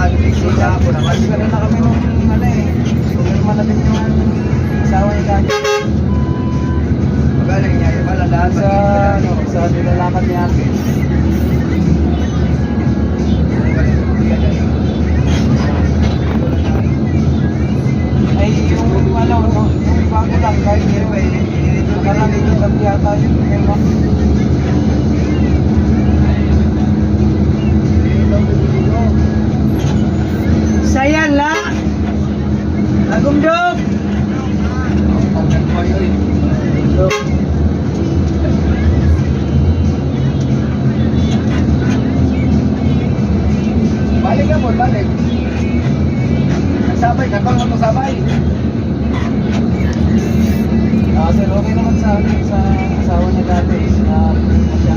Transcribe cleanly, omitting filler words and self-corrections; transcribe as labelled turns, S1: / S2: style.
S1: Sila ako naman.
S2: Ganun na kami nung ano eh. Sumirma na din yung asawa niya dati.
S1: Magaling niya, yung malalahat
S2: Sa nilalakad niya. Ay, yung ano, yung bago lang, kahit nakaramit yung gabi yata yun. Saya la! Agumdog!
S1: Balik ka po, balik. Nagsabay, katong mo sabay.
S2: Sir, okay naman sa akin, sa asawa niya dati. Na siya.